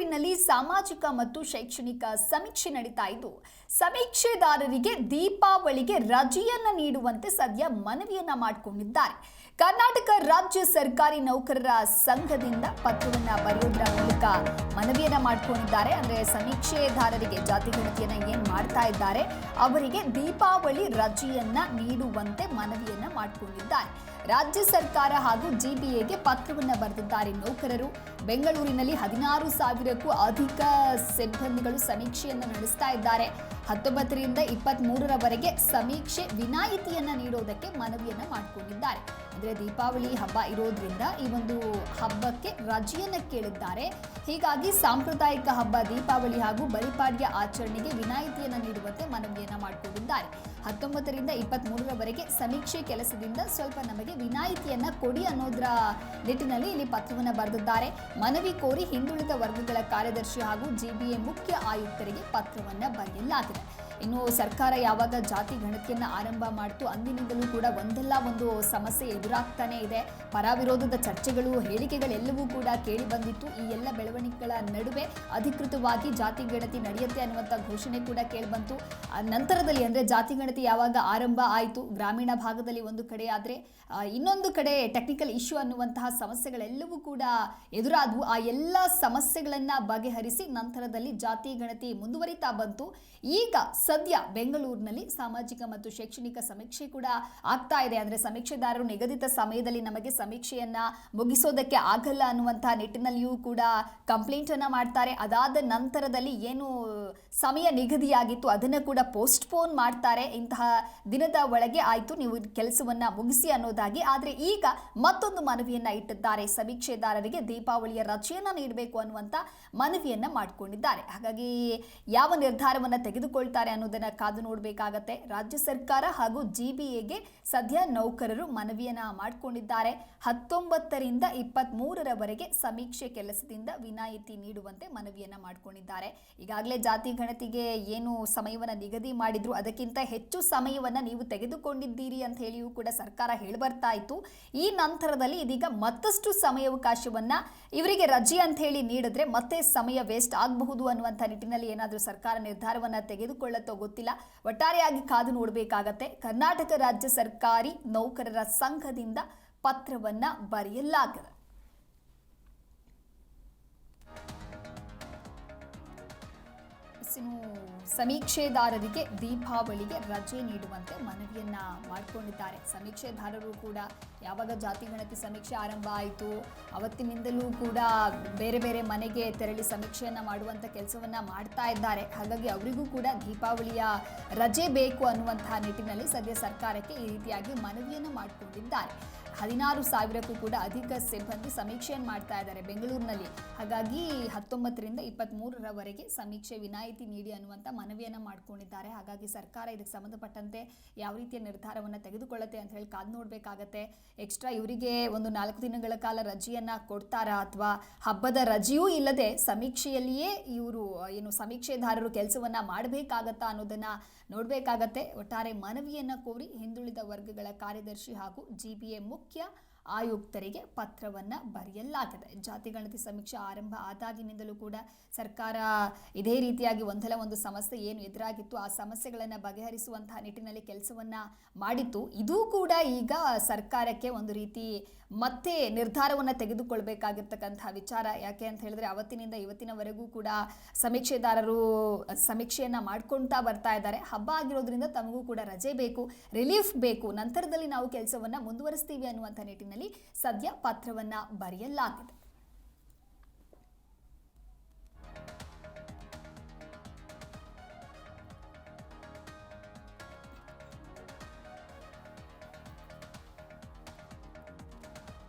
ಬೆಂಗಳೂರಿನಲ್ಲಿ ಸಾಮಾಜಿಕ ಮತ್ತು ಶೈಕ್ಷಣಿಕ ಸಮೀಕ್ಷೆ ನಡೀತಾ ಇದ್ದು, ಸಮೀಕ್ಷೆದಾರರಿಗೆ ದೀಪಾವಳಿಗೆ ರಜೆಯನ್ನ ನೀಡುವಂತೆ ಸದ್ಯ ಮನವಿಯನ್ನ ಮಾಡಿಕೊಂಡಿದ್ದಾರೆ. ಕರ್ನಾಟಕ ರಾಜ್ಯ ಸರ್ಕಾರಿ ನೌಕರರ ಸಂಘದಿಂದ ಪತ್ರವನ್ನ ಬರೆಯೋದ್ರ ಮೂಲಕ ಮನವಿಯನ್ನ ಮಾಡಿಕೊಂಡಿದ್ದಾರೆ. ಅಂದ್ರೆ ಸಮೀಕ್ಷೆದಾರರಿಗೆ ಜಾತಿಗಣತಿಯನ್ನ ಏನ್ ಮಾಡ್ತಾ ಇದ್ದಾರೆ ಅವರಿಗೆ ದೀಪಾವಳಿ ರಜೆಯನ್ನ ನೀಡುವಂತೆ ಮನವಿಯನ್ನ ಮಾಡಿಕೊಂಡಿದ್ದಾರೆ. ರಾಜ್ಯ ಸರ್ಕಾರ ಹಾಗೂ ಜಿಬಿಎಗೆ ಪತ್ರವನ್ನ ಬರೆದಿದ್ದಾರೆ ನೌಕರರು. ಬೆಂಗಳೂರಿನಲ್ಲಿ 16,000ಕ್ಕೂ ಅಧಿಕ ಸಿಬ್ಬಂದಿಗಳು ಸಮೀಕ್ಷೆಯನ್ನು ನಡೆಸ್ತಾ ಇದ್ದಾರೆ. 19ರಿಂದ 23ರವರೆಗೆ ಸಮೀಕ್ಷೆ ವಿನಾಯಿತಿಯನ್ನ ನೀಡೋದಕ್ಕೆ ಮನವಿಯನ್ನ ಮಾಡಿಕೊಂಡಿದ್ದಾರೆ. ಅಂದ್ರೆ ದೀಪಾವಳಿ ಹಬ್ಬ ಇರೋದ್ರಿಂದ ಈ ಒಂದು ಹಬ್ಬಕ್ಕೆ ರಜೆಯನ್ನ ಕೇಳಿದ್ದಾರೆ. ಹೀಗಾಗಿ ಸಾಂಪ್ರದಾಯಿಕ ಹಬ್ಬ ದೀಪಾವಳಿ ಹಾಗೂ ಬಲಿಪಾಡ್ಯ ಆಚರಣೆಗೆ ವಿನಾಯಿತಿಯನ್ನ ನೀಡುವಂತೆ ಮನವಿಯನ್ನ ಮಾಡಿಕೊಂಡಿದ್ದಾರೆ. 19ರಿಂದ 23ರವರೆಗೆ ಸಮೀಕ್ಷೆ ಕೆಲಸದಿಂದ ಸ್ವಲ್ಪ ನಮಗೆ ವಿನಾಯಿತಿಯನ್ನ ಕೊಡಿ ಅನ್ನೋದ್ರ ನಿಟ್ಟಿನಲ್ಲಿ ಇಲ್ಲಿ ಪತ್ರವನ್ನ ಬರೆದಿದ್ದಾರೆ. ಮನವಿ ಕೋರಿ ಹಿಂದುಳಿದ ವರ್ಗಗಳ ಕಾರ್ಯದರ್ಶಿ ಹಾಗೂ ಜಿಬಿಎ ಮುಖ್ಯ ಆಯುಕ್ತರಿಗೆ ಪತ್ರವನ್ನ ಬರೆಯಲಾಗಿದೆ. ಇನ್ನು ಸರ್ಕಾರ ಯಾವಾಗ ಜಾತಿ ಗಣತಿಯನ್ನ ಆರಂಭ ಮಾಡಿತು ಅಂದಿನಿಂದಲೂ ಕೂಡ ಒಂದಲ್ಲ ಒಂದು ಸಮಸ್ಯೆ ಎದುರಾಗ್ತಾನೆ ಇದೆ. ಪರ ವಿರೋಧದ ಚರ್ಚೆಗಳು, ಹೇಳಿಕೆಗಳೆಲ್ಲವೂ ಕೂಡ ಕೇಳಿ ಬಂದಿತ್ತು. ಈ ಎಲ್ಲ ಬೆಳವಣಿಗೆಗಳ ನಡುವೆ ಅಧಿಕೃತವಾಗಿ ಜಾತಿ ಗಣತಿ ನಡೆಯುತ್ತೆ ಅನ್ನುವಂಥ ಘೋಷಣೆ ಕೂಡ ಕೇಳಿ ಬಂತು. ನಂತರದಲ್ಲಿ ಅಂದರೆ ಜಾತಿ ಗಣತಿ ಯಾವಾಗ ಆರಂಭ ಆಯಿತು, ಗ್ರಾಮೀಣ ಭಾಗದಲ್ಲಿ ಒಂದು ಕಡೆ ಆದರೆ ಇನ್ನೊಂದು ಕಡೆ ಟೆಕ್ನಿಕಲ್ ಇಶ್ಯೂ ಅನ್ನುವಂತಹ ಸಮಸ್ಯೆಗಳೆಲ್ಲವೂ ಕೂಡ ಎದುರಾದವು. ಆ ಎಲ್ಲ ಸಮಸ್ಯೆಗಳನ್ನು ಬಗೆಹರಿಸಿ ನಂತರದಲ್ಲಿ ಜಾತಿ ಗಣತಿ ಮುಂದುವರಿತಾ ಬಂತು. ಈಗ ಸದ್ಯ ಬೆಂಗಳೂರಿನಲ್ಲಿ ಸಾಮಾಜಿಕ ಮತ್ತು ಶೈಕ್ಷಣಿಕ ಸಮೀಕ್ಷೆ ಕೂಡ ಆಗ್ತಾ ಇದೆ. ಅಂದರೆ ಸಮೀಕ್ಷೆದಾರರು ನಿಗದಿತ ಸಮಯದಲ್ಲಿ ನಮಗೆ ಸಮೀಕ್ಷೆಯನ್ನ ಮುಗಿಸೋದಕ್ಕೆ ಆಗಲ್ಲ ಅನ್ನುವಂತಹ ನಿಟ್ಟಿನಲ್ಲಿಯೂ ಕೂಡ ಕಂಪ್ಲೇಂಟ್ ಅನ್ನ ಮಾಡ್ತಾರೆ. ಅದಾದ ನಂತರದಲ್ಲಿ ಏನು ಸಮಯ ನಿಗದಿಯಾಗಿತ್ತು ಅದನ್ನು ಕೂಡ ಪೋಸ್ಟ್ಪೋನ್ ಮಾಡ್ತಾರೆ. ಇಂತಹ ದಿನದ ಒಳಗೆ ಆಯಿತು ನೀವು ಕೆಲಸವನ್ನ ಮುಗಿಸಿ ಅನ್ನೋದಾಗಿ. ಆದರೆ ಈಗ ಮತ್ತೊಂದು ಮನವಿಯನ್ನ ಇಟ್ಟಿದ್ದಾರೆ. ಸಮೀಕ್ಷೆದಾರರಿಗೆ ದೀಪಾವಳಿಯ ರಜೆಯನ್ನ ನೀಡಬೇಕು ಅನ್ನುವಂಥ ಮನವಿಯನ್ನ ಮಾಡಿಕೊಂಡಿದ್ದಾರೆ. ಹಾಗಾಗಿ ಯಾವ ನಿರ್ಧಾರವನ್ನ ತೆಗೆದುಕೊಳ್ತಾರೆ ಅನ್ನೋದನ್ನ ಕಾದು ನೋಡಬೇಕಾಗತ್ತೆ. ರಾಜ್ಯ ಸರ್ಕಾರ ಹಾಗೂ ಜಿಬಿಎಗೆ ಸದ್ಯ ನೌಕರರು ಮನವಿಯನ್ನ ಮಾಡಿಕೊಂಡಿದ್ದಾರೆ. 19ರಿಂದ 23ರವರೆಗೆ ಸಮೀಕ್ಷೆ ಕೆಲಸದಿಂದ ವಿನಾಯಿತಿ ನೀಡುವಂತೆ ಮನವಿಯನ್ನ ಮಾಡಿಕೊಂಡಿದ್ದಾರೆ. ಈಗಾಗಲೇ ಜಾತಿ ಗಣತಿಗೆ ಏನು ಸಮಯವನ್ನ ನಿಗದಿ ಮಾಡಿದ್ರು ಅದಕ್ಕಿಂತ ಹೆಚ್ಚು ಸಮಯವನ್ನ ನೀವು ತೆಗೆದುಕೊಂಡಿದ್ದೀರಿ ಅಂತ ಹೇಳಿಯೂ ಕೂಡ ಸರ್ಕಾರ ಹೇಳ್ಬರ್ತಾ ಇತ್ತು. ಈ ನಂತರದಲ್ಲಿ ಇದೀಗ ಮತ್ತಷ್ಟು ಸಮಯಾವಕಾಶವನ್ನ ಇವರಿಗೆ ರಜೆ ಅಂತ ಹೇಳಿ ನೀಡಿದ್ರೆ ಮತ್ತೆ ಸಮಯ ವೇಸ್ಟ್ ಆಗಬಹುದು ಅನ್ನುವಂಥ ನಿಟ್ಟಿನಲ್ಲಿ ಏನಾದರೂ ಸರ್ಕಾರ ನಿರ್ಧಾರವನ್ನ ತೆಗೆದುಕೊಳ್ಳುತ್ತೋ ಗೊತ್ತಿಲ್ಲ. ಒಟ್ಟಾರೆಯಾಗಿ ಕಾದು ನೋಡಬೇಕಾಗತ್ತೆ. ಕರ್ನಾಟಕ ರಾಜ್ಯ ಸರ್ಕಾರಿ ನೌಕರರ ಸಂಘದಿಂದ ಪತ್ರವನ್ನ ಬರೆಯಲಾಗಿದೆ. ಸಮೀಕ್ಷೆದಾರರಿಗೆ ದೀಪಾವಳಿಗೆ ರಜೆ ನೀಡುವಂತೆ ಮನವಿಯನ್ನ ಮಾಡಿಕೊಂಡಿದ್ದಾರೆ. ಸಮೀಕ್ಷೆದಾರರು ಕೂಡ ಯಾವಾಗ ಜಾತಿ ಗಣತಿ ಸಮೀಕ್ಷೆ ಆರಂಭ ಆಯಿತು ಅವತ್ತಿನಿಂದಲೂ ಕೂಡ ಬೇರೆ ಬೇರೆ ಮನೆಗೆ ತೆರಳಿ ಸಮೀಕ್ಷೆಯನ್ನು ಮಾಡುವಂಥ ಕೆಲಸವನ್ನ ಮಾಡ್ತಾ ಇದ್ದಾರೆ. ಹಾಗಾಗಿ ಅವರಿಗೂ ಕೂಡ ದೀಪಾವಳಿಯ ರಜೆ ಬೇಕು ಅನ್ನುವಂತಹ ನಿಟ್ಟಿನಲ್ಲಿ ಸದ್ಯ ಸರ್ಕಾರಕ್ಕೆ ಈ ರೀತಿಯಾಗಿ ಮನವಿಯನ್ನು ಮಾಡಿಕೊಂಡಿದ್ದಾರೆ. 16,000ಕ್ಕೂ ಕೂಡ ಅಧಿಕ ಸಿಬ್ಬಂದಿ ಸಮೀಕ್ಷೆಯನ್ನು ಮಾಡ್ತಾ ಇದ್ದಾರೆ ಬೆಂಗಳೂರಿನಲ್ಲಿ. ಹಾಗಾಗಿ 19ರಿಂದ 23ರವರೆಗೆ ಸಮೀಕ್ಷೆ ವಿನಾಯಿತಿ ನೀಡಿ ಅನ್ನುವಂಥ ಮನವಿಯನ್ನು ಮಾಡಿಕೊಂಡಿದ್ದಾರೆ. ಹಾಗಾಗಿ ಸರ್ಕಾರ ಇದಕ್ಕೆ ಸಂಬಂಧಪಟ್ಟಂತೆ ಯಾವ ರೀತಿಯ ನಿರ್ಧಾರವನ್ನು ತೆಗೆದುಕೊಳ್ಳುತ್ತೆ ಅಂತ ಹೇಳಿ ಕಾದು ನೋಡಬೇಕಾಗತ್ತೆ. ಎಕ್ಸ್ಟ್ರಾ ಇವರಿಗೆ ಒಂದು 4 ದಿನಗಳ ಕಾಲ ರಜೆಯನ್ನು ಕೊಡ್ತಾರಾ ಅಥವಾ ಹಬ್ಬದ ರಜೆಯೂ ಇಲ್ಲದೆ ಸಮೀಕ್ಷೆಯಲ್ಲಿಯೇ ಇವರು ಏನು ಸಮೀಕ್ಷೆದಾರರು ಕೆಲಸವನ್ನು ಮಾಡಬೇಕಾಗತ್ತಾ ಅನ್ನೋದನ್ನು ನೋಡಬೇಕಾಗತ್ತೆ. ಒಟ್ಟಾರೆ ಮನವಿಯನ್ನು ಕೋರಿ ಹಿಂದುಳಿದ ವರ್ಗಗಳ ಕಾರ್ಯದರ್ಶಿ ಹಾಗೂ ಜಿಬಿಎ ಮುಖ್ಯ ಆಯುಕ್ತರಿಗೆ ಪತ್ರವನ್ನ ಬರೆಯಲಾಗಿದೆ. ಜಾತಿ ಗಣತಿ ಸಮೀಕ್ಷೆ ಆರಂಭ ಆದಾಗಿನಿಂದಲೂ ಕೂಡ ಸರ್ಕಾರ ಇದೇ ರೀತಿಯಾಗಿ ಒಂದಲ್ಲ ಒಂದು ಸಮಸ್ಯೆ ಏನು ಎದುರಾಗಿತ್ತು ಆ ಸಮಸ್ಯೆಗಳನ್ನು ಬಗೆಹರಿಸುವಂತಹ ನಿಟ್ಟಿನಲ್ಲಿ ಕೆಲಸವನ್ನ ಮಾಡಿತ್ತು. ಇದು ಕೂಡ ಈಗ ಸರ್ಕಾರಕ್ಕೆ ಒಂದು ರೀತಿ ಮತ್ತೆ ನಿರ್ಧಾರವನ್ನು ತೆಗೆದುಕೊಳ್ಬೇಕಾಗಿರ್ತಕ್ಕಂತಹ ವಿಚಾರ. ಯಾಕೆ ಅಂತ ಹೇಳಿದ್ರೆ ಅವತ್ತಿನಿಂದ ಇವತ್ತಿನವರೆಗೂ ಕೂಡ ಸಮೀಕ್ಷೆದಾರರು ಸಮೀಕ್ಷೆಯನ್ನ ಮಾಡ್ಕೊಳ್ತಾ ಬರ್ತಾ ಇದ್ದಾರೆ. ಹಬ್ಬ ಆಗಿರೋದ್ರಿಂದ ತಮಗೂ ಕೂಡ ರಜೆ ಬೇಕು, ರಿಲೀಫ್ ಬೇಕು, ನಂತರದಲ್ಲಿ ನಾವು ಕೆಲಸವನ್ನ ಮುಂದುವರಿಸ್ತೀವಿ ಅನ್ನುವಂಥ ನಿಟ್ಟಿನಲ್ಲಿ ಸದ್ಯ ಪತ್ರವನ್ನ ಬರೆಯಲಾಗಿದೆ.